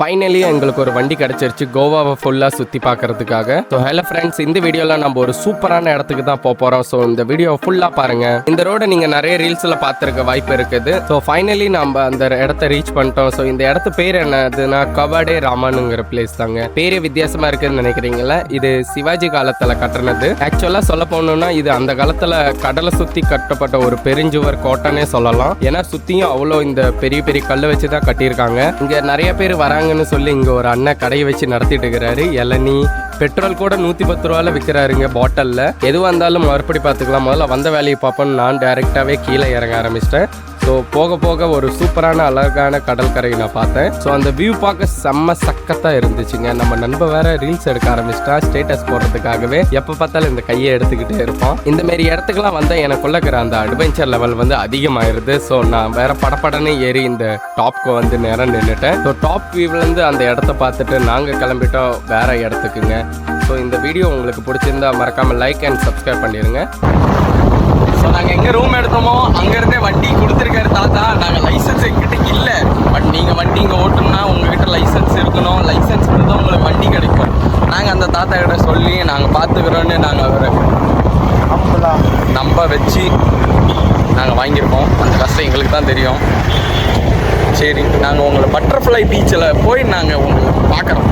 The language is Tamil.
ஃபைனலி எங்களுக்கு ஒரு வண்டி கிடச்சிருச்சு கோவாவை ஃபுல்லாக சுற்றி பார்க்கறதுக்காக. ஸோ ஹலோ ஃப்ரெண்ட்ஸ், இந்த வீடியோவில் நம்ம ஒரு சூப்பரான இடத்துக்கு தான் போக போகிறோம். ஸோ இந்த வீடியோ ஃபுல்லாக பாருங்கள். இந்த ரோடை நீங்கள் நிறைய ரீல்ஸில் பார்த்துருக்க வாய்ப்பு இருக்குது. ஸோ ஃபைனலி நம்ம அந்த இடத்த ரீச் பண்ணிட்டோம். ஸோ இந்த இடத்து பேர் என்னதுன்னா கவாடே ராமனுங்கிற பிளேஸ் தாங்க. பேரே வித்தியாசமாக இருக்குதுன்னு நினைக்கிறீங்களா? இது சிவாஜி காலத்தில் கட்டினது. ஆக்சுவலாக சொல்ல போகணுன்னா இது அந்த காலத்தில் கடலை சுற்றி கட்டப்பட்ட ஒரு பெருஞ்சுவர் கோட்டைன்னே சொல்லலாம். ஏன்னா சுற்றியும் அவ்வளோ இந்த பெரிய பெரிய கல் வச்சு தான் கட்டியிருக்காங்க. இங்கே நிறைய பேர் வராங்க சொல்லி இங்க ஒரு அண்ணன் கடையை வச்சு நடத்திட்டு இருக்கிறாரு. இளநீ பெட்ரோல் கூட 110 ரூபாயில விற்கிறாருங்க பாட்டில்ல. எதுவாக இருந்தாலும் மறுபடி பார்த்துக்கலாம். முதல்ல வந்த வேலையை பார்ப்போன்னு நான் டைரெக்டாகவே கீழே இறங்க ஆரம்பிச்சிட்டேன். ஸோ போக போக ஒரு சூப்பரான அழகான கடற்கரையை நான் பார்த்தேன். ஸோ அந்த வியூ பார்க்க செம்ம சக்கத்தாக இருந்துச்சுங்க. நம்ம நண்பர் வேற ரீல்ஸ் எடுக்க ஆரம்பிச்சிட்டா ஸ்டேட்டஸ் போடுறதுக்காகவே. எப்போ பார்த்தாலும் இந்த கையை எடுத்துக்கிட்டே இருப்போம். இந்த மாரி இடத்துக்குலாம் வந்தால் எனக்குள்ள இருக்கிற அந்த அட்வென்ச்சர் லெவல் வந்து அதிகமாயிருது. ஸோ நான் வேற படப்படன்னு ஏறி இந்த டாப்க்கு வந்து நேரம் நின்றுட்டேன். ஸோ டாப் வியூவிலேருந்து அந்த இடத்த பார்த்துட்டு நாங்கள் கிளம்பிட்டோம் வேற இடத்துக்குங்க. ஸோ இந்த வீடியோ உங்களுக்கு பிடிச்சிருந்தா மறக்காமல் லைக் அண்ட் சப்ஸ்கிரைப் பண்ணிடுங்க. ஸோ நாங்கள் எங்கே ரூம் எடுத்தோமோ அங்கேருந்தே வண்டி கொடுத்துருக்காரு தாத்தா. நாங்கள் லைசன்ஸ் எங்கிட்ட இல்லை. பட் நீங்கள் வண்டி இங்கே ஓட்டணும்னா உங்ககிட்ட லைசன்ஸ் இருக்கணும். லைசன்ஸ் தான் உங்களுக்கு வண்டி கிடைக்கும். நாங்கள் அந்த தாத்தா கிட்ட சொல்லி நாங்கள் பார்த்துக்கிறோன்னு நாங்கள் அவரை நம்ப வச்சு நாங்கள் வாங்கியிருக்கோம். அந்த கஷ்டம் எங்களுக்கு தான் தெரியும். சரி, நாங்கள் உங்களை பட்டர்ஃப்ளை பீச்சில் போய் நாங்கள் உங்களுக்கு பார்க்குறோம்.